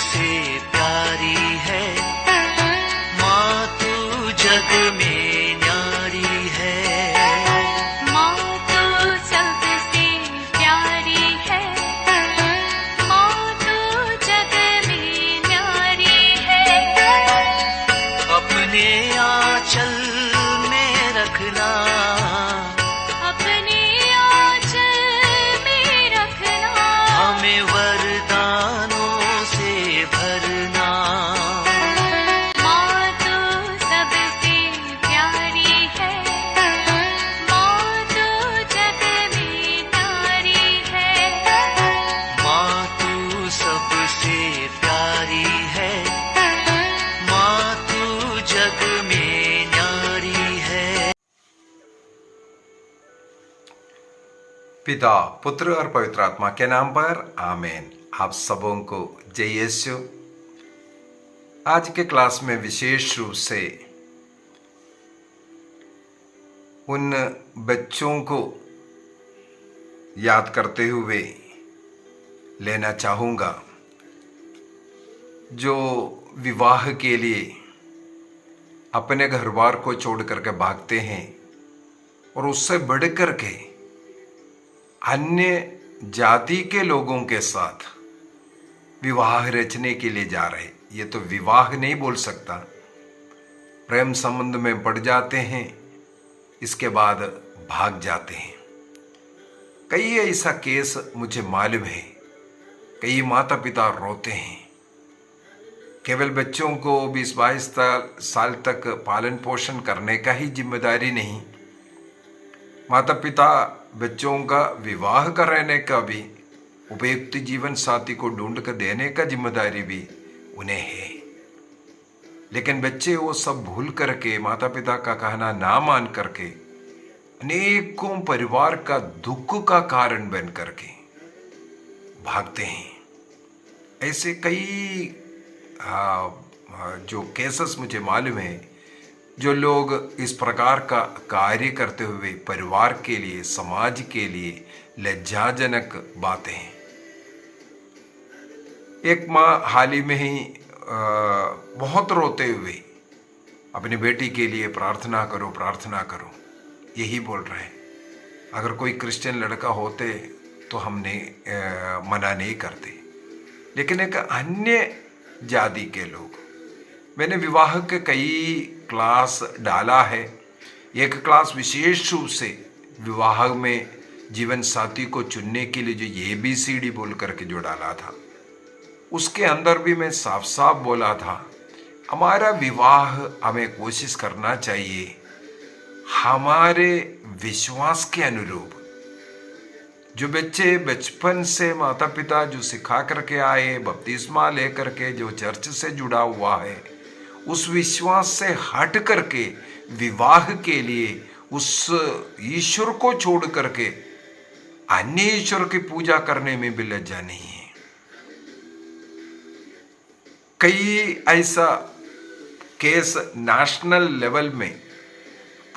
सबसे प्यारी है, माँ तू जग में न्यारी है। माँ तू सबसे प्यारी है, माँ तू जग में न्यारी है। अपने आंचल में रखना, अपने आंचल में रखना, हमें वरदानों से भरना। माँ तू सबसे प्यारी है, माँ तू जग में न्यारी है। माँ तू सबसे प्यारी है, माँ तू जग में न्यारी है। पिता, पुत्र और पवित्र आत्मा के नाम पर आमीन। आप सबों को जय यीशु। आज के क्लास में विशेष रूप से उन बच्चों को याद करते हुए लेना चाहूँगा जो विवाह के लिए अपने घर बार को छोड़ करके भागते हैं और उससे बढ़ करके अन्य जाति के लोगों के साथ विवाह रचने के लिए जा रहे। ये तो विवाह नहीं बोल सकता, प्रेम संबंध में पड़ जाते हैं, इसके बाद भाग जाते हैं। कई ऐसा केस मुझे मालूम है। कई माता पिता रोते हैं, केवल बच्चों को 20-22 साल तक पालन पोषण करने का ही जिम्मेदारी नहीं, माता पिता बच्चों का विवाह कराने का भी, उपयुक्त जीवन साथी को ढूंढ कर देने का जिम्मेदारी भी उन्हें है। लेकिन बच्चे वो सब भूल करके, माता पिता का कहना ना मान करके, अनेकों परिवार का दुख का कारण बन करके भागते हैं। ऐसे कई जो केसेस मुझे मालूम है, जो लोग इस प्रकार का कार्य करते हुए परिवार के लिए, समाज के लिए लज्जाजनक बातें हैं। एक माँ हाल ही में ही बहुत रोते हुए अपनी बेटी के लिए प्रार्थना करो, प्रार्थना करो, यही बोल रहे हैं। अगर कोई क्रिश्चियन लड़का होते तो हमने मना नहीं करते, लेकिन एक अन्य जाति के लोग, मैंने विवाह के कई क्लास डाला है। एक क्लास विशेष रूप से विवाह में जीवन साथी को चुनने के लिए जो ABCD बोल करके जो डाला था, उसके अंदर भी मैं साफ साफ बोला था, हमारा विवाह हमें कोशिश करना चाहिए हमारे विश्वास के अनुरूप। जो बच्चे बचपन से माता पिता जो सिखा करके आए, बपतिस्मा ले करके जो चर्च से जुड़ा हुआ है, उस विश्वास से हट करके विवाह के लिए उस ईश्वर को छोड़ करके अन्य ईश्वर की पूजा करने में भी लज्जा नहीं है। कई ऐसा केस नेशनल लेवल में,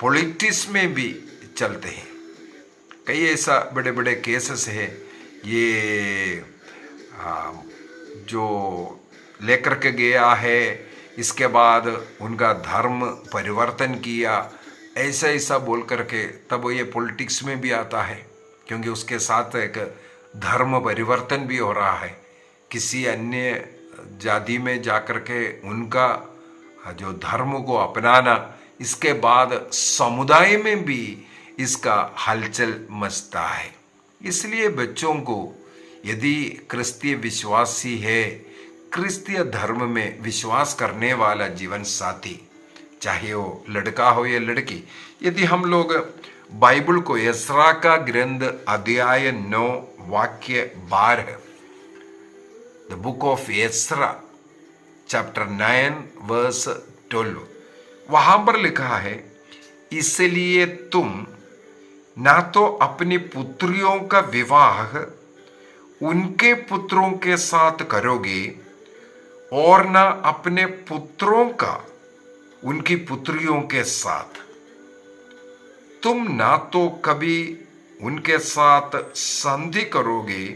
पॉलिटिक्स में भी चलते हैं। कई ऐसा बड़े बड़े केसेस है, ये जो लेकर के गया है, इसके बाद उनका धर्म परिवर्तन किया, ऐसा ऐसा बोल करके, तब ये पॉलिटिक्स में भी आता है, क्योंकि उसके साथ एक धर्म परिवर्तन भी हो रहा है। किसी अन्य जाति में जाकर के उनका जो धर्म को अपनाना, इसके बाद समुदाय में भी इसका हलचल मचता है। इसलिए बच्चों को, यदि क्रिस्तीय विश्वासी है, क्रिस्तीय धर्म में विश्वास करने वाला जीवन साथी, चाहे वो लड़का हो या लड़की, यदि हम लोग बाइबल को एस्रा का ग्रंथ अध्याय 9 वाक्य 12, the book of Ezra chapter 9 verse 12, वहां पर लिखा है, इसलिए तुम ना तो अपनी पुत्रियों का विवाह उनके पुत्रों के साथ करोगे और ना अपने पुत्रों का उनकी पुत्रियों के साथ। तुम ना तो कभी उनके साथ संधि करोगे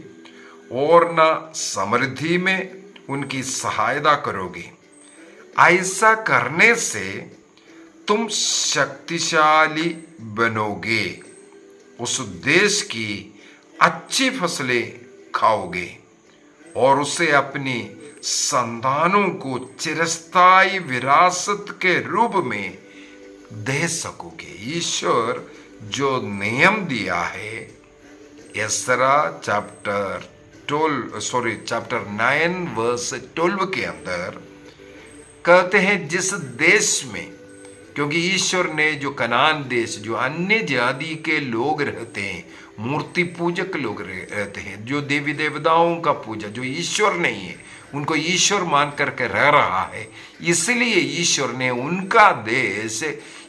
और ना समृद्धि में उनकी सहायता करोगे। ऐसा करने से तुम शक्तिशाली बनोगे, उस देश की अच्छी फसलें खाओगे और उसे अपनी संतानों को चिरस्थायी विरासत के रूप में दे सकोगे। ईश्वर जो नियम दिया है, एस्रा चैप्टर 9 वर्स 12 के अंदर कहते हैं, जिस देश में, क्योंकि ईश्वर ने जो कनान देश, जो अन्य जाति के लोग रहते हैं, मूर्ति पूजक लोग रहते हैं, जो देवी देवताओं का पूजा, जो ईश्वर नहीं है, उनको ईश्वर मान करके रह रहा है, इसलिए ईश्वर ने उनका देश,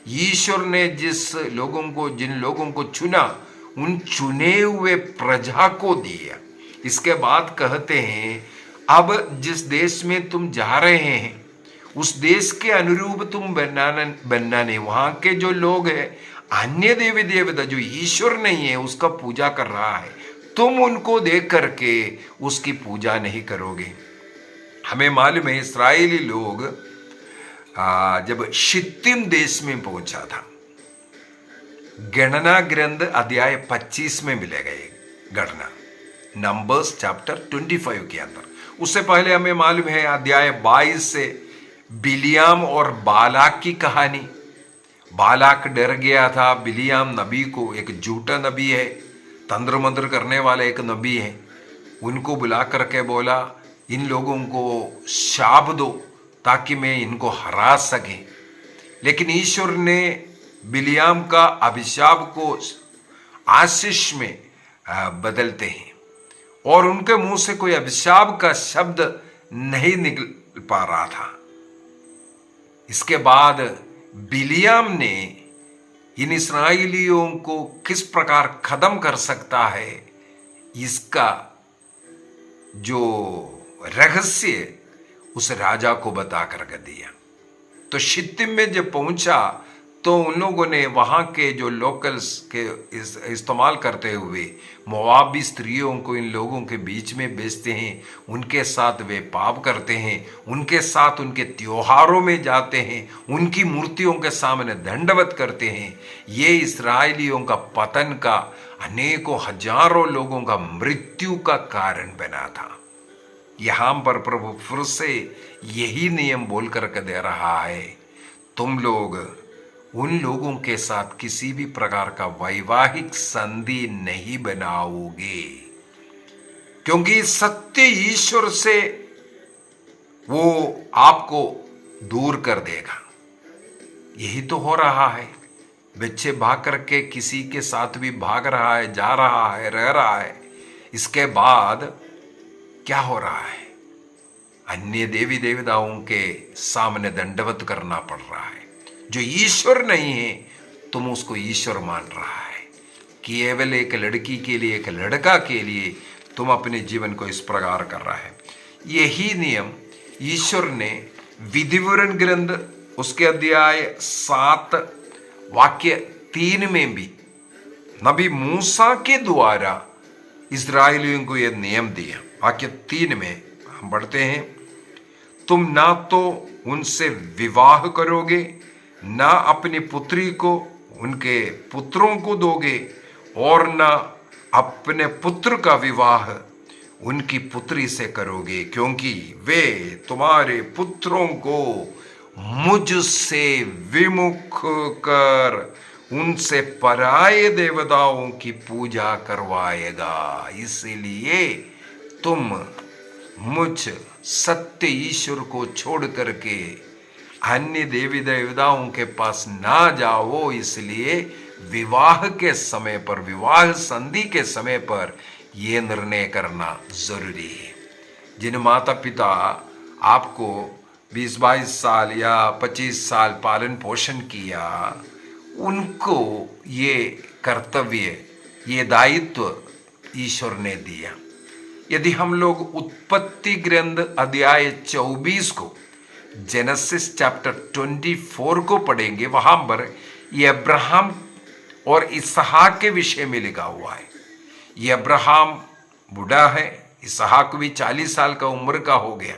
ईश्वर ने जिन लोगों को चुना, उन चुने हुए प्रजा को दिया। इसके बाद कहते हैं, अब जिस देश में तुम जा रहे हैं उस देश के अनुरूप तुम बनना नहीं। वहां के जो लोग हैं, अन्य देवी देवता जो ईश्वर नहीं है उसका पूजा कर रहा है, तुम उनको देख करके उसकी पूजा नहीं करोगे। हमें मालूम है इस्राएली लोग जब शित्तीम देश में पहुंचा था, गणना ग्रंथ अध्याय 25 में मिलेगा ये गणना, नंबर्स चैप्टर 25 के अंदर। उससे पहले हमें मालूम है अध्याय 22 से बिलियाम और बालाक की कहानी। बालाक डर गया था बिलियाम नबी को, एक झूठा नबी है, तंत्र मंत्र करने वाला एक नबी है, उनको बुला करके बोला इन लोगों को शाप दो ताकि मैं इनको हरा सके। लेकिन ईश्वर ने बिलियाम का अभिशाप को आशीष में बदलते हैं और उनके मुंह से कोई अभिशाप का शब्द नहीं निकल पा रहा था। इसके बाद बिलियाम ने इन इस्राएलियों को किस प्रकार खत्म कर सकता है, इसका जो रहस्य उस राजा को बता कर दिया। तो शित्तीम में जब पहुंचा तो उन लोगों ने वहां के जो लोकल्स के इस्तेमाल करते हुए मोआबी स्त्रियों को इन लोगों के बीच में बेचते हैं, उनके साथ वे पाप करते हैं, उनके साथ उनके त्योहारों में जाते हैं, उनकी मूर्तियों के सामने दंडवत करते हैं। ये इस्राएलियों का पतन का, अनेकों हजारों लोगों का मृत्यु का कारण बना था। यहां पर प्रभु फिर से यही नियम बोल कर दे रहा है, तुम लोग उन लोगों के साथ किसी भी प्रकार का वैवाहिक संधि नहीं बनाओगे, क्योंकि सत्य ईश्वर से वो आपको दूर कर देगा। यही तो हो रहा है, बच्चे भाग करके किसी के साथ भी भाग रहा है, जा रहा है, रह रहा है। इसके बाद क्या हो रहा है, अन्य देवी देवताओं के सामने दंडवत करना पड़ रहा है। जो ईश्वर नहीं है तुम उसको ईश्वर मान रहा है। केवल एक लड़की के लिए, एक लड़का के लिए तुम अपने जीवन को इस प्रकार कर रहा है। यही नियम ईश्वर ने विधिवरण ग्रंथ उसके अध्याय 7 वाक्य 3 में भी नबी मूसा के द्वारा इस्राएलियों को यह नियम दिया। वाक्य 3 में हम पढ़ते हैं, तुम ना तो उनसे विवाह करोगे, ना अपनी पुत्री को उनके पुत्रों को दोगे, और ना अपने पुत्र का विवाह उनकी पुत्री से करोगे, क्योंकि वे तुम्हारे पुत्रों को मुझसे विमुख कर उनसे पराये देवताओं की पूजा करवाएगा। इसलिए तुम मुझ सत्य ईश्वर को छोड़ करके अन्य देवी देवताओं के पास ना जाओ। इसलिए विवाह के समय पर, विवाह संधि के समय पर यह निर्णय करना जरूरी है। जिन माता पिता आपको 20-22 साल या 25 साल पालन पोषण किया, उनको ये कर्तव्य, ये दायित्व ईश्वर ने दिया। यदि हम लोग उत्पत्ति ग्रंथ अध्याय 24 को, जेनेसिस चैप्टर 24 को पढ़ेंगे, वहां पर ये अब्राहम और इसहाक के विषय में लिखा हुआ है। ये अब्राहम बूढ़ा है, इसहाक भी 40 साल का उम्र का हो गया।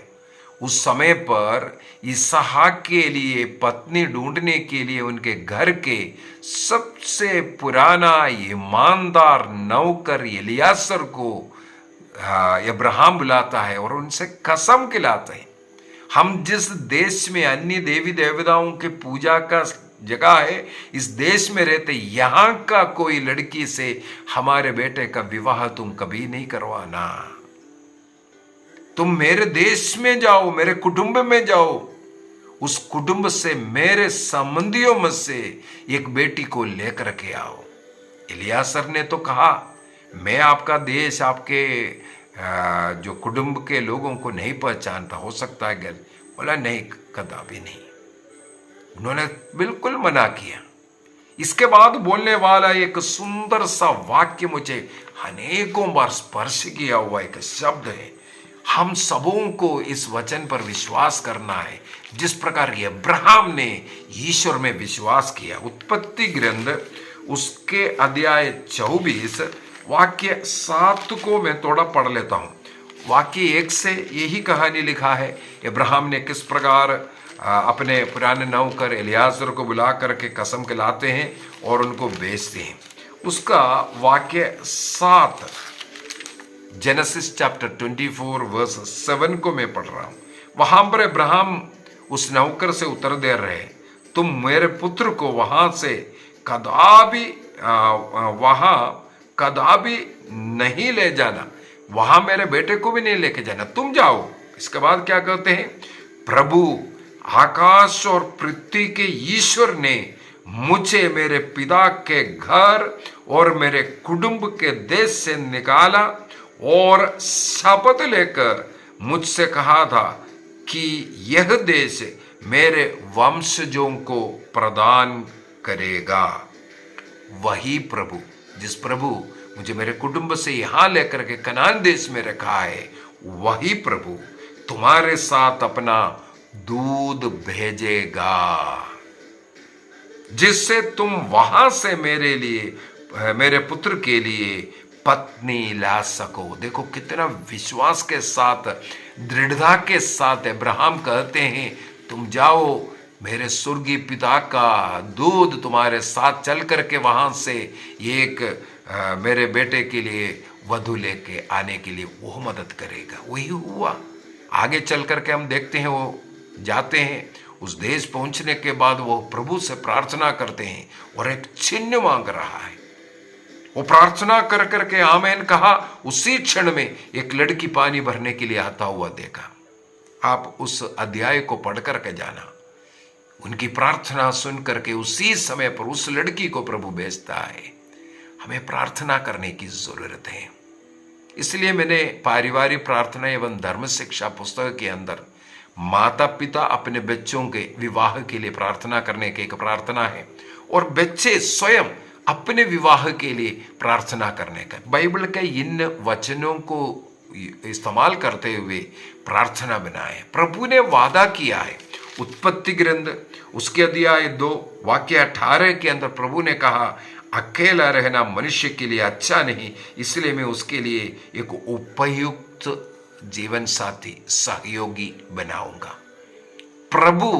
उस समय पर इसहाक के लिए पत्नी ढूंढने के लिए उनके घर के सबसे पुराना ईमानदार नौकर एलियासर को अब्राहम बुलाता है और उनसे कसम खिलाते हैं, हम जिस देश में अन्य देवी देवताओं के पूजा का जगह है, इस देश में रहते यहां का कोई लड़की से हमारे बेटे का विवाह तुम कभी नहीं करवाना। तुम मेरे देश में जाओ, मेरे कुटुंब में जाओ, उस कुटुंब से मेरे संबंधियों में से एक बेटी को लेकर के आओ। इलियासर ने तो कहा मैं आपका देश, आपके जो कुटुंब के लोगों को नहीं पहचानता, हो सकता है गल। बोला नहीं, कदापि नहीं। उन्होंने बिल्कुल मना किया। इसके बाद बोलने वाला एक सुंदर सा वाक्य मुझे अनेकों बार स्पर्श किया हुआ एक शब्द है। हम सबों को इस वचन पर विश्वास करना है, जिस प्रकार अब्राहम ने ईश्वर में विश्वास किया। उत्पत्ति ग्रंथ उसके अध्याय 24 वाक्य 7 को मैं थोड़ा पढ़ लेता हूं। वाक्य 1 से यही कहानी लिखा है, अब्राहम ने किस प्रकार अपने पुराने नौकर एलियाजर को बुला करके कसम खिलाते हैं और उनको बेचते हैं। उसका वाक्य 7 जेनेसिस चैप्टर 24 वर्स 7 को मैं पढ़ रहा हूं। वहां पर अब्राहम उस नौकर से उत्तर दे रहे, तुम मेरे पुत्र को वहां से कदापि नहीं ले जाना, वहां मेरे बेटे को भी नहीं लेके जाना, तुम जाओ। इसके बाद क्या कहते हैं, प्रभु आकाश और पृथ्वी के ईश्वर ने मुझे मेरे पिता के घर और मेरे कुटुंब के देश से निकाला और शपथ लेकर मुझसे कहा था कि यह देश मेरे वंशजों को प्रदान करेगा। वही प्रभु, जिस प्रभु मुझे मेरे कुटुंब से यहां लेकर के कनान देश में रखा है, वही प्रभु तुम्हारे साथ अपना दूध भेजेगा, जिससे तुम वहां से मेरे पुत्र के लिए पत्नी ला सको। देखो कितना विश्वास के साथ, दृढ़ता के साथ अब्राहम कहते हैं, तुम जाओ, मेरे स्वर्गीय पिता का दूध तुम्हारे साथ चल करके वहां से एक मेरे बेटे के लिए वधु लेके आने के लिए वो मदद करेगा। वही हुआ। आगे चल करके हम देखते हैं, वो जाते हैं, उस देश पहुंचने के बाद वो प्रभु से प्रार्थना करते हैं और एक चिन्ह मांग रहा है। वो प्रार्थना कर करके आमेन कहा, उसी क्षण में एक लड़की पानी भरने के लिए आता हुआ देखा। आप उस अध्याय को पढ़ करके जाना। उनकी प्रार्थना सुन करके उसी समय पर उस लड़की को प्रभु भेजता है। हमें प्रार्थना करने की जरूरत है। इसलिए मैंने पारिवारिक प्रार्थना एवं धर्म शिक्षा पुस्तक के अंदर माता पिता अपने बच्चों के विवाह के लिए प्रार्थना करने की एक प्रार्थना है, और बच्चे स्वयं अपने विवाह के लिए प्रार्थना करने का, बाइबल के इन वचनों को इस्तेमाल करते हुए प्रार्थना बनाए। प्रभु ने वादा किया है। उत्पत्ति ग्रंथ उसके अध्याय 2 वाक्य 18 के अंदर प्रभु ने कहा, अकेला रहना मनुष्य के लिए अच्छा नहीं, इसलिए मैं उसके लिए एक उपयुक्त जीवन साथी, सहयोगी बनाऊंगा। प्रभु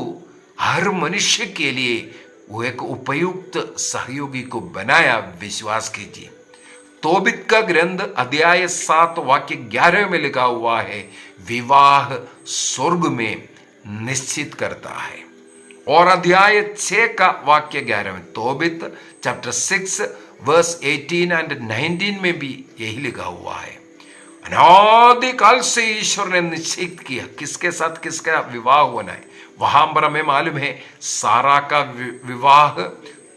हर मनुष्य के लिए वो एक उपयुक्त सहयोगी को बनाया। विश्वास कीजिए। तोबित का ग्रंथ अध्याय 7 वाक्य 11 में लिखा हुआ है, विवाह स्वर्ग में निश्चित करता है। और अध्याय 6 का वाक्य 11 में, तोबित चैप्टर 6 वर्स 18 एंड 19 में भी यही लिखा हुआ है। अनादिकाल से ईश्वर ने निश्चित किया किसके साथ किसका विवाह होना है। वहां पर हमें मालूम है सारा का विवाह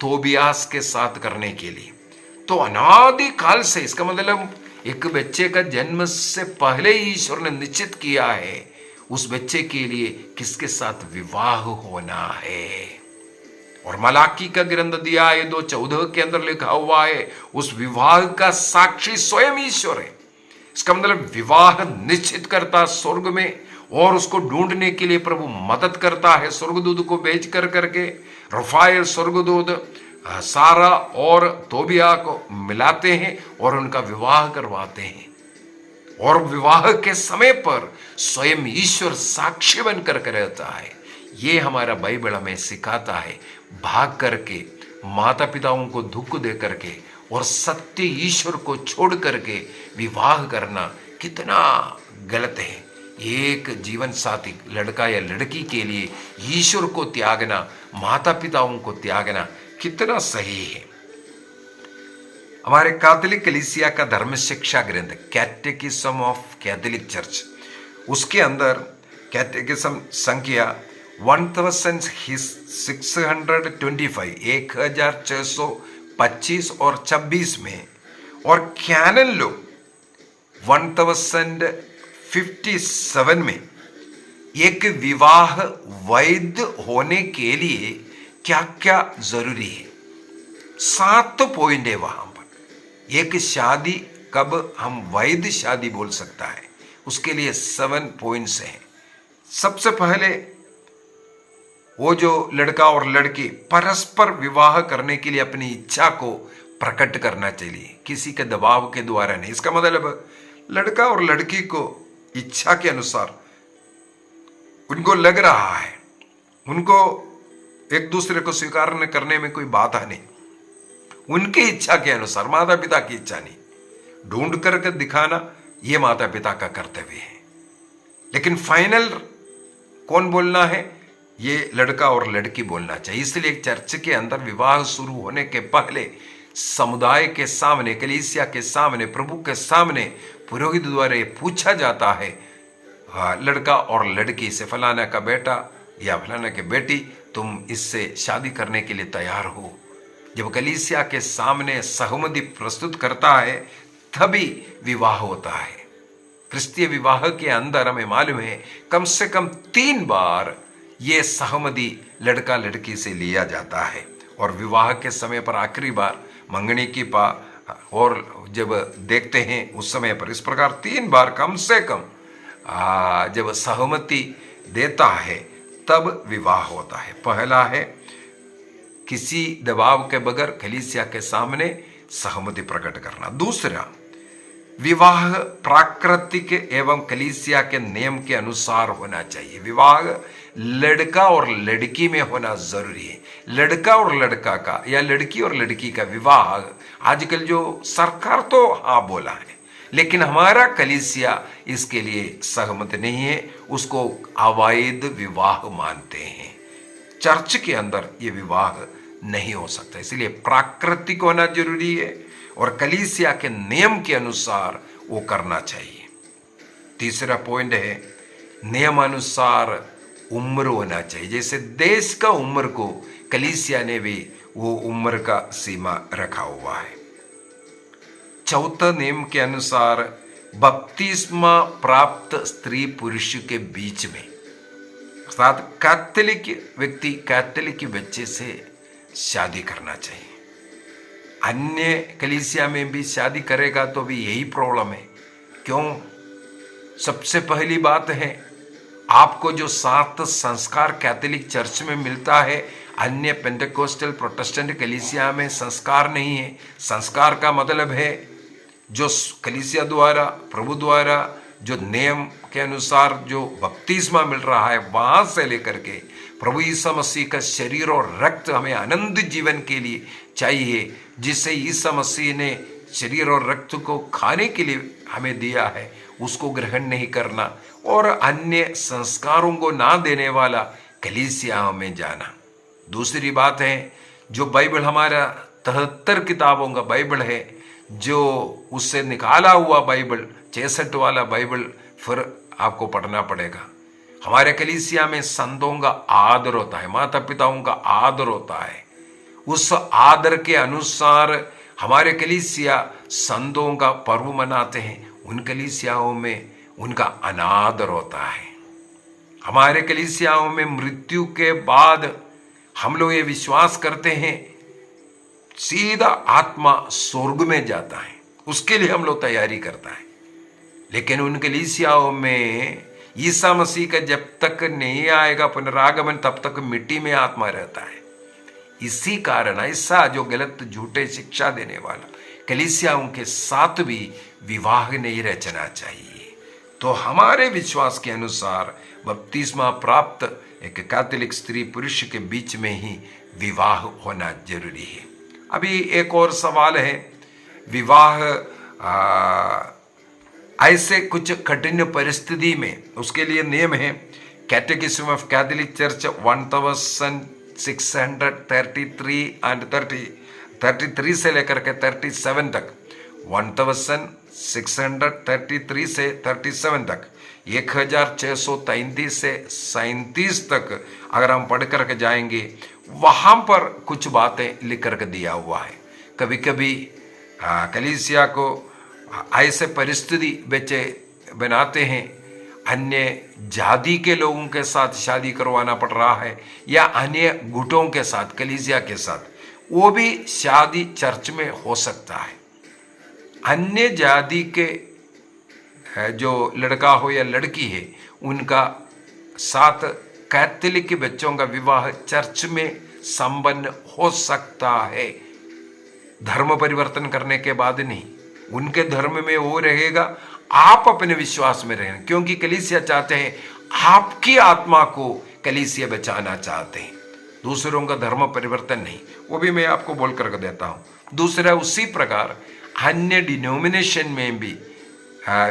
तोबियास के साथ करने के लिए। तो अनादिकाल से, इसका मतलब एक बच्चे का जन्म से पहले ही ईश्वर ने निश्चित किया है उस बच्चे के लिए किसके साथ विवाह होना है। और मलाकी का ग्रंथ अध्याय 2:14 के अंदर लिखा हुआ है, उस विवाह का साक्षी स्वयं ईश्वर है। इसका मतलब विवाह निश्चित करता स्वर्ग में, और उसको ढूंढने के लिए प्रभु मदद करता है। स्वर्गदूत को भेज कर करके रफाएल स्वर्गदूत सारा और तोबिया को मिलाते हैं और उनका विवाह करवाते हैं। और विवाह के समय पर स्वयं ईश्वर साक्षी बनकर के रहता है। ये हमारा बाइबल हमें सिखाता है। भाग करके माता पिताओं को दुख दे करके और सत्य ईश्वर को छोड़ करके विवाह करना कितना गलत है। एक जीवन साथी लड़का या लड़की के लिए ईश्वर को त्यागना, माता पिताओं को त्यागना कितना सही है। हमारे कैथोलिक कलीसिया का धर्म शिक्षा ग्रंथ कैटेकिज्म ऑफ कैथोलिक चर्च, उसके अंदर कैटेकिज्म संख्या 1625 1625 और 26 में और कैनन लो 1057 में एक विवाह वैध होने के लिए क्या क्या जरूरी है, 7 पॉइंट है वहां पर। एक शादी कब हम वैध शादी बोल सकता है, उसके लिए 7 पॉइंट्स हैं। सबसे पहले वो जो लड़का और लड़की परस्पर विवाह करने के लिए अपनी इच्छा को प्रकट करना चाहिए, किसी के दबाव के द्वारा नहीं। इसका मतलब लड़का और लड़की को इच्छा के अनुसार उनको लग रहा है, उनको एक दूसरे को स्वीकार करने में कोई बाधा नहीं, उनकी इच्छा के अनुसार, माता पिता की इच्छा नहीं। ढूंढ करके दिखाना यह माता पिता का कर्तव्य है, लेकिन फाइनल कौन बोलना है, ये लड़का और लड़की बोलना चाहिए। इसलिए चर्च के अंदर विवाह शुरू होने के पहले समुदाय के सामने, कलीसिया के सामने, प्रभु के सामने पुरोहित द्वारा पूछा जाता है, लड़का और लड़की से फलाना का बेटा या फलाना की बेटी, तुम इससे शादी करने के लिए तैयार हो। जब कलीसिया के सामने सहमति प्रस्तुत करता है तभी विवाह होता है। क्रिस्तीय विवाह के अंदर हमें मालूम है कम से कम 3 बार ये सहमति लड़का लड़की से लिया जाता है, और विवाह के समय पर आखिरी बार मंगनी की पा और जब देखते हैं उस समय पर इस प्रकार 3 बार कम से कम जब सहमति देता है तब विवाह होता है। पहला है किसी दबाव के बगैर कलीसिया के सामने सहमति प्रकट करना। दूसरा, विवाह प्राकृतिक एवं कलीसिया के नियम के अनुसार होना चाहिए। विवाह लड़का और लड़की में होना जरूरी है। लड़का और लड़का का या लड़की और लड़की का विवाह आजकल जो सरकार तो हाँ बोला है, लेकिन हमारा कलीसिया इसके लिए सहमत नहीं है, उसको अवैध विवाह मानते हैं। चर्च के अंदर ये विवाह नहीं हो सकता, इसलिए प्राकृतिक होना जरूरी है और कलीसिया के नियम के अनुसार वो करना चाहिए। तीसरा पॉइंट है नियमानुसार उम्र होना चाहिए। जैसे देश का उम्र को कलीसिया ने भी वो उम्र का सीमा रखा हुआ है। चौथा नियम के अनुसार बपतिस्मा प्राप्त स्त्री पुरुष के बीच में, अर्थात कैथोलिक व्यक्ति कैथोलिक बच्चे से शादी करना चाहिए। अन्य कलीसिया में भी शादी करेगा तो भी यही प्रॉब्लम है। क्यों? सबसे पहली बात है आपको जो 7 संस्कार कैथोलिक चर्च में मिलता है, अन्य पेंटेकोस्टल प्रोटेस्टेंट कलीसिया में संस्कार नहीं है। संस्कार का मतलब है जो कलीसिया द्वारा, प्रभु द्वारा जो नियम के अनुसार जो बपतिस्मा मिल रहा है, वहां से लेकर के प्रभु यीशु मसीह का शरीर और रक्त हमें अनंत जीवन के लिए चाहिए, जिससे यीशु मसीह ने शरीर और रक्त को खाने के लिए हमें दिया है, उसको ग्रहण नहीं करना और अन्य संस्कारों को ना देने वाला कलीसिया में जाना। दूसरी बात है जो बाइबल हमारा 73 किताबों का बाइबल है, जो उससे निकाला हुआ बाइबल 66 वाला बाइबल फिर आपको पढ़ना पड़ेगा। हमारे कलीसिया में संतों का आदर होता है, माता पिताओं का आदर होता है। उस आदर के अनुसार हमारे कलीसिया संतों का पर्व मनाते हैं। उन कलीसियाओं में उनका अनादर होता है। हमारे कलीसियाओं में मृत्यु के बाद हम लोग ये विश्वास करते हैं सीधा आत्मा स्वर्ग में जाता है, उसके लिए हम लोग तैयारी करता है। लेकिन उन कलीसियाओं में ईसा मसीह का जब तक नहीं आएगा पुनरागमन, तब तक मिट्टी में आत्मा रहता है। इसी कारण ऐसा जो गलत झूठे शिक्षा देने वाला कलीसियाओं के साथ भी विवाह नहीं रचना चाहिए। तो हमारे विश्वास के अनुसार बपतिस्मा प्राप्त एक कैथोलिक स्त्री पुरुष के बीच में ही विवाह होना जरूरी है। अभी एक और सवाल है, विवाह ऐसे कुछ कठिन परिस्थिति में उसके लिए नियम है। कैटेकिज्म ऑफ कैथोलिक चर्च 1633 एंड 33 से लेकर के 37 तक, 1633 से 37 तक, 1633 से 37 तक अगर हम पढ़ करके जाएंगे, वहाँ पर कुछ बातें लिख करके दिया हुआ है। कभी कभी कलीसिया को ऐसे परिस्थिति बच्चे बनाते हैं, अन्य जाति के लोगों के साथ शादी करवाना पड़ रहा है या अन्य गुटों के साथ, कलीसिया के साथ, वो भी शादी चर्च में हो सकता है। अन्य जाति के जो लड़का हो या लड़की है, उनका साथ कैथोलिक बच्चों का विवाह चर्च में संपन्न हो सकता है, धर्म परिवर्तन करने के बाद नहीं। उनके धर्म में वो रहेगा, आप अपने विश्वास में रहें, क्योंकि कलीसिया चाहते हैं, आपकी आत्मा को कलीसिया बचाना चाहते हैं, दूसरों का धर्म परिवर्तन नहीं। वो भी मैं आपको बोल कर देता हूँ। दूसरा, उसी प्रकार अन्य डिनोमिनेशन में भी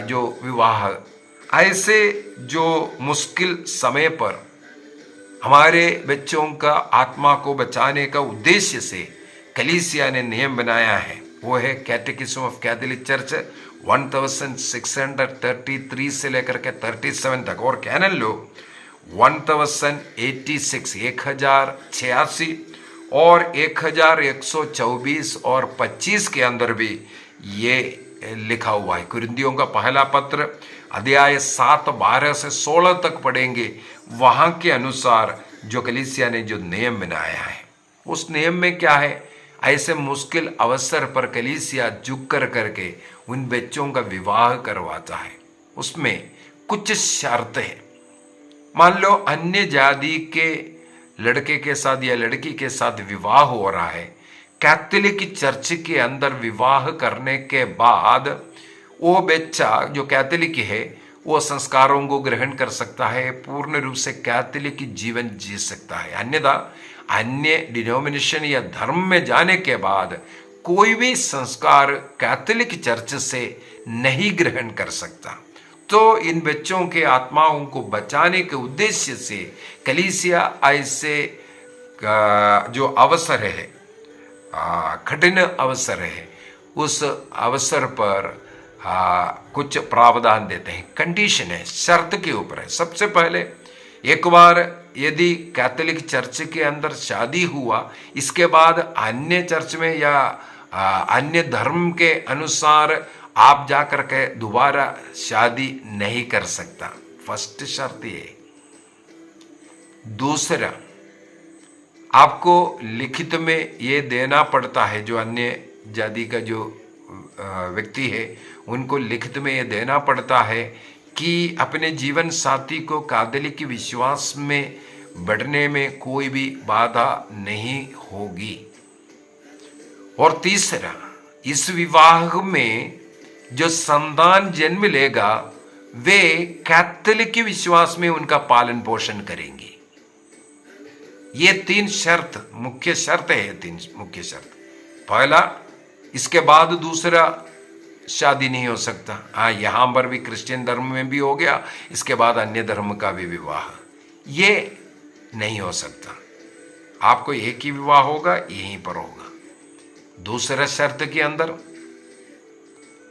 जो विवाह, ऐसे जो मुश्किल समय पर हमारे बच्चों का आत्मा को बचाने का उद्देश्य से कलीसिया ने नियम बनाया है, वो है कैटेकिज्म ऑफ कैथोलिक चर्च 1633 से लेकर के 37 तक, और कैनन लो 1086 1086 और 1124 और 25 के अंदर भी ये लिखा हुआ है। कुरिन्थियों का पहला पत्र अध्याय 7 12 से 16 तक पढ़ेंगे, वहाँ के अनुसार जो कलीसिया ने जो नियम बनाया है, उस नियम में क्या है, ऐसे मुश्किल अवसर पर कलीसिया झुक कर करके उन बच्चों का विवाह करवाता है। उसमें कुछ शर्त है। मान लो अन्य जाति के लड़के के साथ या लड़की के साथ विवाह हो रहा है, कैथोलिक चर्च के अंदर विवाह करने के बाद वो बच्चा जो कैथोलिक है, वो संस्कारों को ग्रहण कर सकता है, पूर्ण रूप से कैथोलिक जीवन जी सकता है। अन्यथा अन्य डिनोमिनेशन या धर्म में जाने के बाद कोई भी संस्कार कैथोलिक चर्च से नहीं ग्रहण कर सकता। तो इन बच्चों के आत्माओं को बचाने के उद्देश्य से कलीसिया ऐसे जो अवसर है, कठिन अवसर है, उस अवसर पर कुछ प्रावधान देते हैं। कंडीशन है, शर्त के ऊपर है। सबसे पहले, एक बार यदि कैथोलिक चर्च के अंदर शादी हुआ, इसके बाद अन्य चर्च में या अन्य धर्म के अनुसार आप जाकर के दोबारा शादी नहीं कर सकता। फर्स्ट शर्त ये। दूसरा, आपको लिखित में ये देना पड़ता है, जो अन्य जाति का जो व्यक्ति है, उनको लिखित में ये देना पड़ता है कि अपने जीवन साथी को कैथोलिक विश्वास में बढ़ने में कोई भी बाधा नहीं होगी। और तीसरा, इस विवाह में जो संतान जन्म लेगा, वे कैथोलिक विश्वास में उनका पालन पोषण करेंगे। ये 3 शर्त, मुख्य शर्त है, 3 मुख्य शर्त। पहला, इसके बाद दूसरा शादी नहीं हो सकता। हाँ, यहाँ पर भी क्रिश्चियन धर्म में भी हो गया, इसके बाद अन्य धर्म का भी विवाह, ये नहीं हो सकता। आपको एक ही विवाह होगा, यहीं पर होगा। दूसरा शर्त के अंदर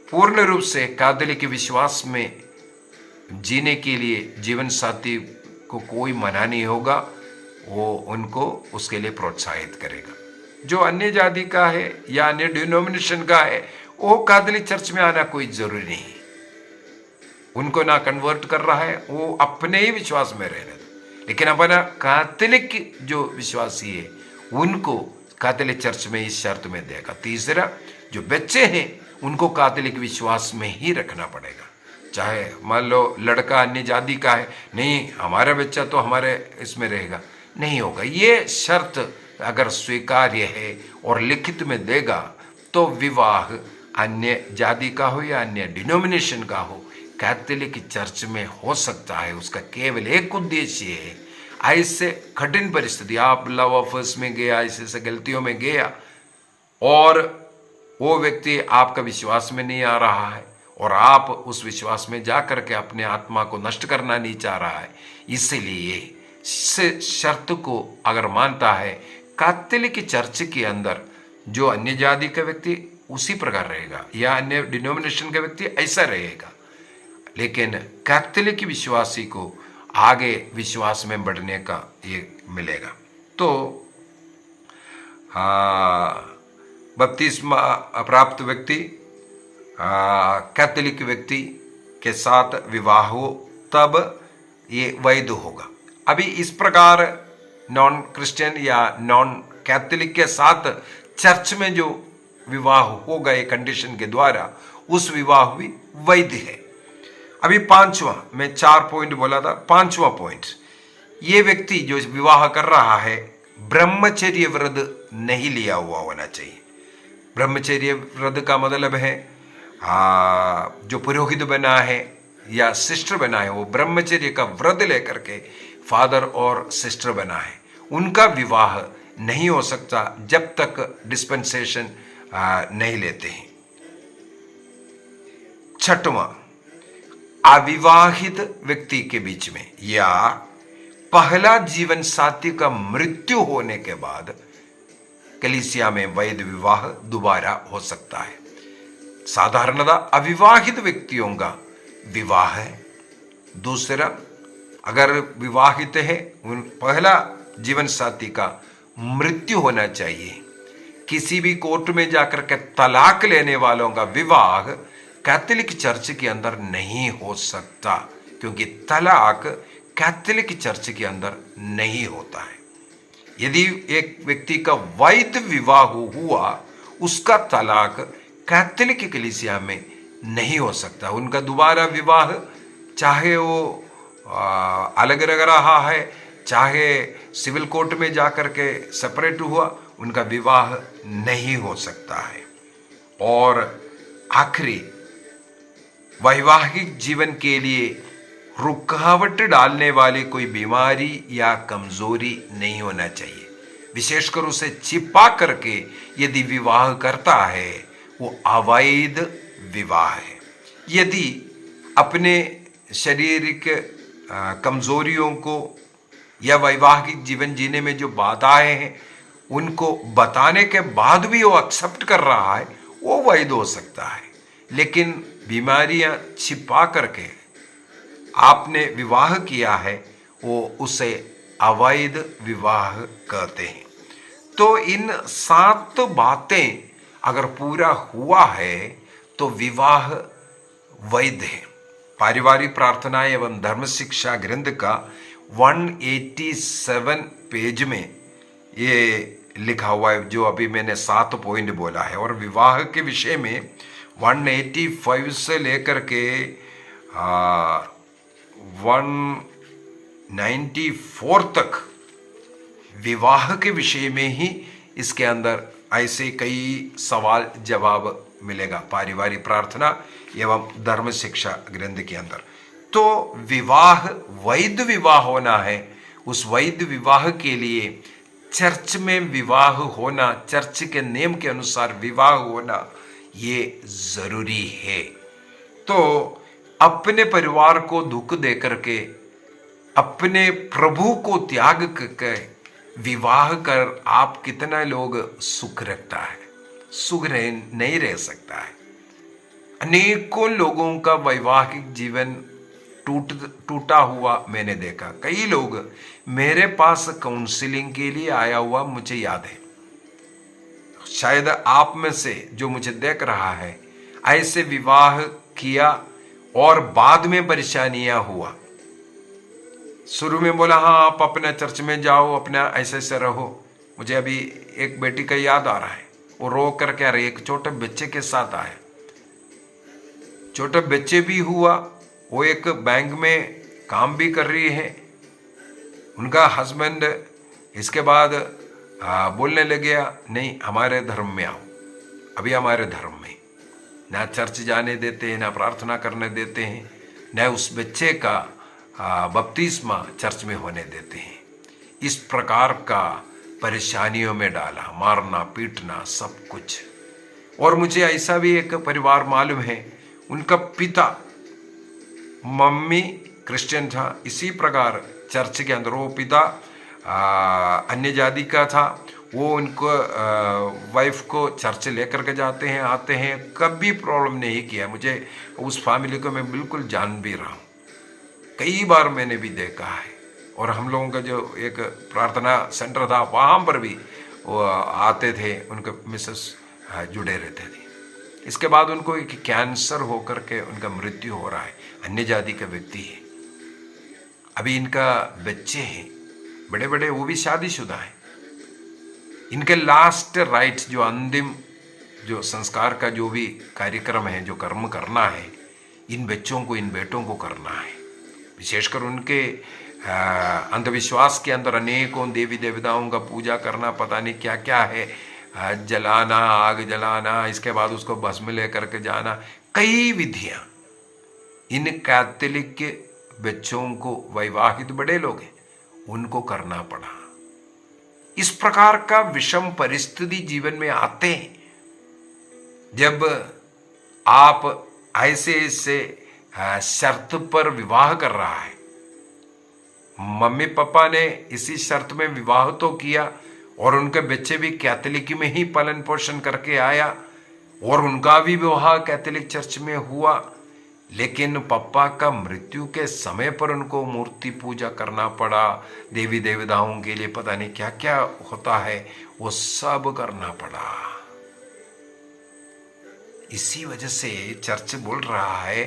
पूर्ण रूप से कैथोलिक विश्वास में जीने के लिए जीवन साथी को कोई मना नहीं होगा, वो उनको उसके लिए प्रोत्साहित करेगा। जो अन्य जाति का है या अन्य डिनोमिनेशन का है, वो कैथोलिक चर्च में आना कोई जरूरी नहीं। उनको ना कन्वर्ट कर रहा है, वो अपने ही विश्वास में रह रहे, लेकिन अपना कैथोलिक जो विश्वासी है, उनको कैथोलिक चर्च में इस शर्त में देगा। तीसरा, जो बच्चे हैं, उनको कैथोलिक विश्वास में ही रखना पड़ेगा। चाहे मान लो लड़का अन्य जाति का है, नहीं हमारा बच्चा तो हमारे इसमें रहेगा, नहीं होगा। ये शर्त अगर स्वीकार्य है और लिखित में देगा, तो विवाह अन्य जाति का हो या अन्य डिनोमिनेशन का हो, कैथोलिक चर्च में हो सकता है। उसका केवल एक उद्देश्य है, ऐसे कठिन परिस्थिति, आप लव अफेयर्स में गया, ऐसे गलतियों में गया और वो व्यक्ति आपका विश्वास में नहीं आ रहा है और आप उस विश्वास में जा करके अपने आत्मा को नष्ट करना नहीं चाह रहा है, इसलिए इस शर्त को अगर मानता है, कैथोलिक चर्च के अंदर जो अन्य जाति का व्यक्ति उसी प्रकार रहेगा या अन्य डिनोमिनेशन का व्यक्ति ऐसा रहेगा, लेकिन कैथोलिक विश्वासी को आगे विश्वास में बढ़ने का ये मिलेगा। तो बपतिस्मा प्राप्त व्यक्ति कैथोलिक व्यक्ति के साथ विवाह हो तब ये वैध होगा। अभी इस प्रकार नॉन क्रिश्चियन या नॉन कैथोलिक के साथ चर्च में जो विवाह होगा एक कंडीशन के द्वारा, उस विवाह भी वैध है। अभी पांचवा, मैं 4 पॉइंट बोला था, पांचवा पॉइंट, ये व्यक्ति जो विवाह कर रहा है ब्रह्मचर्य व्रत नहीं लिया हुआ होना चाहिए। ब्रह्मचर्य व्रत का मतलब है जो पुरोहित बना है या सिस्टर बना है, वो ब्रह्मचर्य का व्रत लेकर के फादर और सिस्टर बना है, उनका विवाह नहीं हो सकता जब तक डिस्पेंसेशन नहीं लेते हैं। छठवां, अविवाहित व्यक्ति के बीच में या पहला जीवन साथी का मृत्यु होने के बाद कलीसिया में वैध विवाह दोबारा हो सकता है। साधारणतः अविवाहित व्यक्तियों का विवाह है। दूसरा, अगर विवाहित है, उन पहला जीवन साथी का मृत्यु होना चाहिए। किसी भी कोर्ट में जाकर के तलाक लेने वालों का विवाह कैथोलिक चर्च के अंदर नहीं हो सकता, क्योंकि तलाक कैथोलिक चर्च के अंदर नहीं होता है। यदि एक व्यक्ति का वैध विवाह हुआ, उसका तलाक कैथोलिक कलीसिया में नहीं हो सकता। उनका दोबारा विवाह चाहे वो अलग रह रहा है, चाहे सिविल कोर्ट में जाकर के सेपरेट हुआ, उनका विवाह नहीं हो सकता है। और आखिरी, वैवाहिक जीवन के लिए रुकावट डालने वाली कोई बीमारी या कमजोरी नहीं होना चाहिए। विशेषकर उसे छिपा करके यदि विवाह करता है, वो अवैध विवाह है। यदि अपने शारीरिक कमजोरियों को या वैवाहिक जीवन जीने में जो बाधाएं हैं, उनको बताने के बाद भी वो एक्सेप्ट कर रहा है, वो वैध हो सकता है। लेकिन बीमारियां छिपा करके आपने विवाह किया है, वो उसे अवैध विवाह कहते हैं। तो इन 7 बातें अगर पूरा हुआ है तो विवाह वैध है। पारिवारिक प्रार्थना एवं धर्म शिक्षा ग्रंथ का 187 पेज में ये लिखा हुआ है, जो अभी मैंने 7 पॉइंट बोला है। और विवाह के विषय में 185 से लेकर के 194 तक विवाह के विषय में ही इसके अंदर ऐसे कई सवाल जवाब मिलेगा पारिवारिक प्रार्थना एवं धर्म शिक्षा ग्रंथ के अंदर। तो विवाह वैध विवाह होना है, उस वैध विवाह के लिए चर्च में विवाह होना, चर्च के नियम के अनुसार विवाह होना, ये जरूरी है। तो अपने परिवार को दुख दे करके, अपने प्रभु को त्याग करके विवाह कर आप कितना लोग सुख रखता है? सुख नहीं रह सकता है। अनेकों लोगों का वैवाहिक जीवन टूटा हुआ मैंने देखा। कई लोग मेरे पास काउंसलिंग के लिए आया हुआ मुझे याद है। शायद आप में से जो मुझे देख रहा है, ऐसे विवाह किया और बाद में परेशानियां हुआ। शुरू में बोला हाँ आप अपने चर्च में जाओ, अपना ऐसे ऐसे रहो। मुझे अभी एक बेटी का याद आ रहा है, वो रो करके आ रही, एक छोटे बच्चे के साथ आया। छोटे बच्चे भी हुआ, वो एक बैंक में काम भी कर रही है। उनका हस्बैंड इसके बाद बोलने लग गया, नहीं हमारे धर्म में आओ, अभी हमारे धर्म में। ना चर्च जाने देते हैं, ना प्रार्थना करने देते हैं, न उस बच्चे का बपतिस्मा चर्च में होने देते हैं। इस प्रकार का परेशानियों में डाला, मारना पीटना सब कुछ। और मुझे ऐसा भी एक परिवार मालूम है, उनका पिता, मम्मी क्रिश्चियन था, इसी प्रकार चर्च के अंदर वो पिता अन्य जाति का था, वो उनको वाइफ को चर्च लेकर के जाते हैं, आते हैं, कभी प्रॉब्लम नहीं किया। मुझे उस फैमिली को मैं बिल्कुल जान भी रहा हूँ, कई बार मैंने भी देखा है। और हम लोगों का जो एक प्रार्थना सेंटर था वहाँ पर भी वो आते थे, उनके मिसेस जुड़े रहते थे। इसके बाद उनको एक कैंसर होकर के उनका मृत्यु हो रहा है, अन्य जाति का व्यक्ति है। अभी इनका बच्चे हैं बड़े बड़े, वो भी शादीशुदा है। इनके लास्ट राइट्स, जो अंतिम जो संस्कार का जो भी कार्यक्रम है, जो कर्म करना है, इन बच्चों को, इन बेटों को करना है। विशेषकर उनके अंधविश्वास के अंदर अनेकों देवी देवताओं का पूजा करना, पता नहीं क्या क्या है, जलाना, आग जलाना, इसके बाद उसको भस्म लेकर के जाना, कई विधियां इन कैथोलिक के बच्चों को, वैवाहिक बड़े लोग हैं, उनको करना पड़ा। इस प्रकार का विषम परिस्थिति जीवन में आते हैं जब आप ऐसे शर्त पर विवाह कर रहा है। मम्मी पापा ने इसी शर्त में विवाह तो किया और उनके बच्चे भी कैथोलिक में ही पालन पोषण करके आया और उनका भी विवाह कैथोलिक चर्च में हुआ। लेकिन पापा का मृत्यु के समय पर उनको मूर्ति पूजा करना पड़ा, देवी देवताओं के लिए पता नहीं क्या क्या होता है, वो सब करना पड़ा। इसी वजह से चर्च बोल रहा है,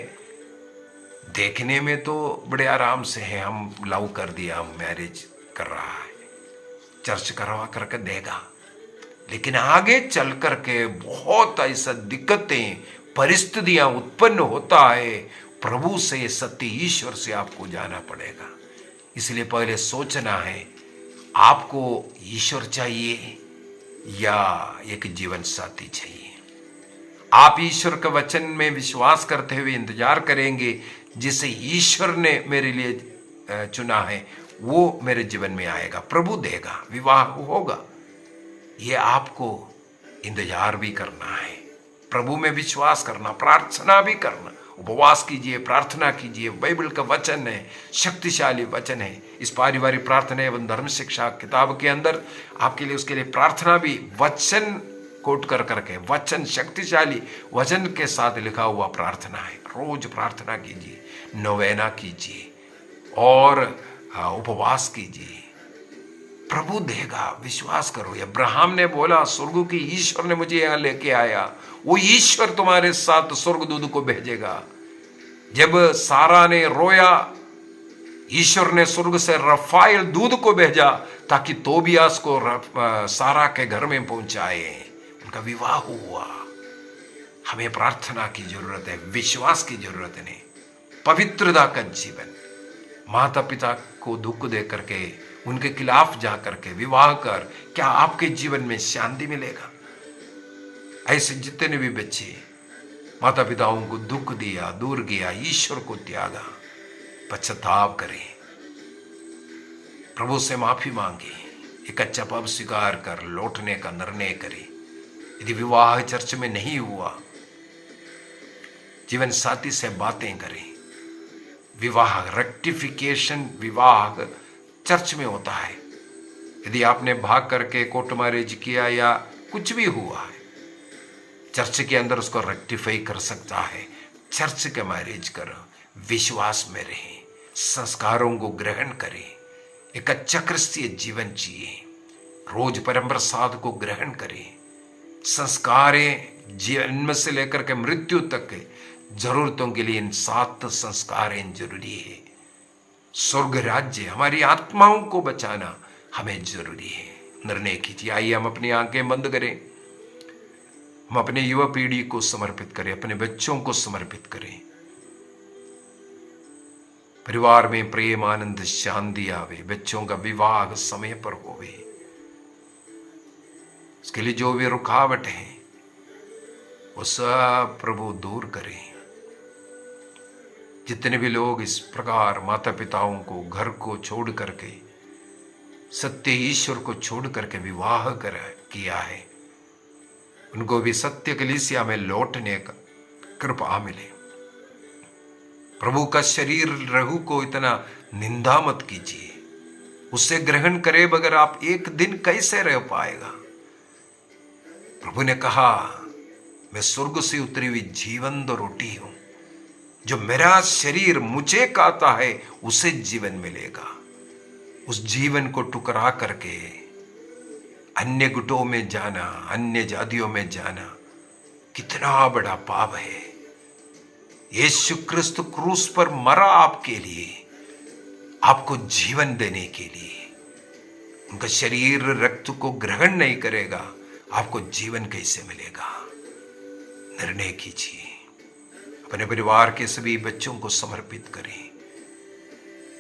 देखने में तो बड़े आराम से है, हम लव कर दिया, हम मैरिज कर रहा है, चर्च करवा करके देगा, लेकिन आगे चल करके बहुत ऐसा दिक्कतें, परिस्थितियां उत्पन्न होता है। प्रभु से, सत्य ईश्वर से आपको जाना पड़ेगा। इसलिए पहले सोचना है, आपको ईश्वर चाहिए या एक जीवन साथी चाहिए। आप ईश्वर के वचन में विश्वास करते हुए इंतजार करेंगे, जिसे ईश्वर ने मेरे लिए चुना है वो मेरे जीवन में आएगा, प्रभु देगा, विवाह होगा। ये आपको इंतजार भी करना है, प्रभु में विश्वास करना, प्रार्थना भी करना, उपवास कीजिए, प्रार्थना कीजिए। बाइबल का वचन है, शक्तिशाली वचन है। इस पारिवारिक प्रार्थना एवं धर्म शिक्षा किताब के अंदर आपके लिए, उसके लिए प्रार्थना भी वचन कोट कर करके, वचन शक्तिशाली वचन के साथ लिखा हुआ प्रार्थना है। रोज प्रार्थना कीजिए, नोवेना कीजिए और उपवास कीजिए, प्रभु देगा, विश्वास करो। अब्राहम ने बोला, स्वर्ग की ईश्वर ने मुझे यहां लेके आया, वो ईश्वर तुम्हारे साथ स्वर्गदूत को भेजेगा। जब सारा ने रोया, ईश्वर ने स्वर्ग से रफाएल दूत को भेजा ताकि तोबियास को सारा के घर में पहुंचाए। उनका विवाह हुआ। हमें प्रार्थना की जरूरत है, विश्वास की जरूरत नहीं, पवित्रता का जीवन। माता पिता को दुख दे करके, उनके खिलाफ जा करके विवाह कर, क्या आपके जीवन में शांति मिलेगा? ऐसे जितने भी बच्चे माता पिताओं को दुख दिया, दूर गया, ईश्वर को त्यागा, पश्चाताप करें, प्रभु से माफी मांगे, एक अच्छा पाप स्वीकार कर लौटने का निर्णय करें। यदि विवाह चर्च में नहीं हुआ, जीवन साथी से बातें करें। विवाह रेक्टिफिकेशन, विवाह चर्च में होता है। यदि आपने भाग करके कोर्ट मैरिज किया या कुछ भी हुआ है, चर्च के अंदर उसको रेक्टिफाई कर सकता है। चर्च के मैरिज करो, विश्वास में रहें, संस्कारों को ग्रहण करें, एक अच्छा क्रिस्तीय जीवन जिए, रोज परम प्रसाद को ग्रहण करें। संस्कारें जन्म से लेकर के मृत्यु तक के जरूरतों के लिए इन 7 संस्कारें जरूरी है। स्वर्ग राज्य, हमारी आत्माओं को बचाना हमें जरूरी है। निर्णय कीजिए। आइए हम अपनी आंखें बंद करें, हम अपने युवा पीढ़ी को समर्पित करें, अपने बच्चों को समर्पित करें। परिवार में प्रेम, आनंद, शांति आवे, बच्चों का विवाह समय पर होवे। उसके लिए जो भी रुकावट है वो सब प्रभु दूर करें। जितने भी लोग इस प्रकार माता पिताओं को, घर को छोड़ करके, सत्य ईश्वर को छोड़ करके विवाह किया है, उनको भी सत्य कलीसिया में लौटने का कृपा मिले। प्रभु का शरीर लहू को इतना निंदा मत कीजिए, उससे ग्रहण करे बगैर आप एक दिन कैसे रह पाएगा। प्रभु ने कहा, मैं स्वर्ग से उतरी हुई जीवंत रोटी हूं, जो मेरा शरीर मुझे खाता है उसे जीवन मिलेगा। उस जीवन को टुकरा करके अन्य गुटों में जाना, अन्य जातियों में जाना कितना बड़ा पाप है। यीशु क्रिस्त क्रूस पर मरा आपके लिए, आपको जीवन देने के लिए। उनका शरीर रक्त को ग्रहण नहीं करेगा, आपको जीवन कैसे मिलेगा? निर्णय कीजिए। अपने परिवार के सभी बच्चों को समर्पित करें।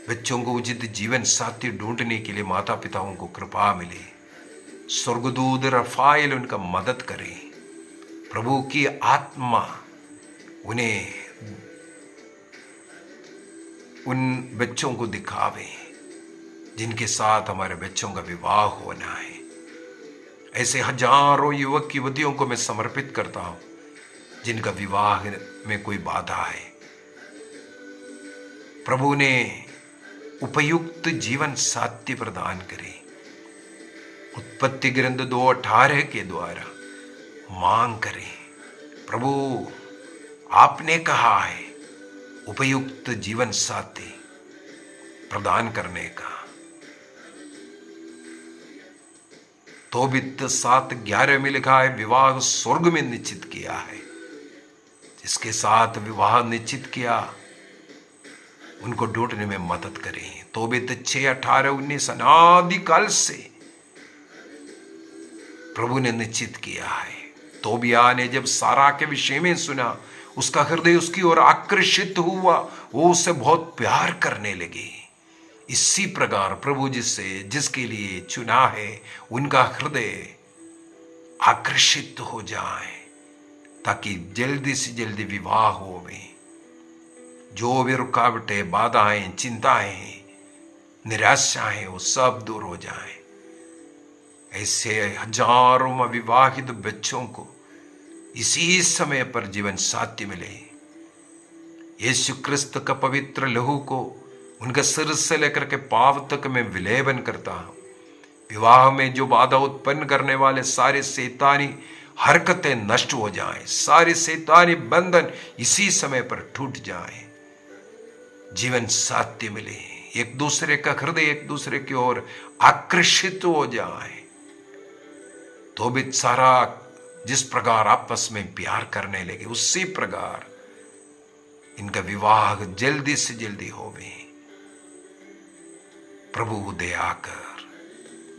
बच्चों को उचित जीवन साथी ढूंढने के लिए माता पिताओं को कृपा मिले। स्वर्गदूत रफाएल उनका मदद करे। प्रभु की आत्मा उन्हें उन बच्चों को दिखावे जिनके साथ हमारे बच्चों का विवाह होना है। ऐसे हजारों युवक युवतियों को मैं समर्पित करता हूं जिनका विवाह में कोई बाधा है। प्रभु ने उपयुक्त जीवन साथी प्रदान करे। उत्पत्ति ग्रंथ 2:18 के द्वारा मांग करें। प्रभु आपने कहा है उपयुक्त जीवन साथी प्रदान करने का। तोबित 7:11 में लिखा है, विवाह स्वर्ग में निश्चित किया है। जिसके साथ विवाह निश्चित किया उनको ढूंढने में मदद करें। तोबित 6:18-19 अनादिकाल से प्रभु ने निश्चित किया है। तोबिया ने जब सारा के विषय में सुना, उसका हृदय उसकी ओर आकर्षित हुआ, वो उससे बहुत प्यार करने लगी। इसी प्रकार प्रभु जिसके लिए चुना है उनका हृदय आकर्षित हो जाए, ताकि जल्दी से जल्दी विवाह होवे। जो भी रुकावटें, बाधाएं, चिंताएं, निराशाएं, वो सब दूर हो जाए। ऐसे हजारों अविवाहित बच्चों को इसी समय पर जीवन साथी मिले। यीशु क्रिस्त का पवित्र लहू को उनके सिर से लेकर के पांव तक में विलेपन करता हूं। विवाह में जो बाधा उत्पन्न करने वाले सारे शैतानी हरकतें नष्ट हो जाएं, सारे शैतानी बंधन इसी समय पर टूट जाएं। जीवन साथी मिले, एक दूसरे का हृदय एक दूसरे की ओर आकर्षित हो जाए। तो भी सारा जिस प्रकार आपस में प्यार करने लगे, उसी प्रकार इनका विवाह जल्दी से जल्दी होवे। प्रभु दया कर,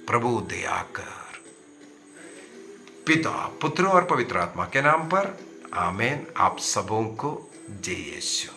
प्रभु दया कर। पिता, पुत्र और पवित्र आत्मा के नाम पर आमीन। आप सबों को जय यीशु।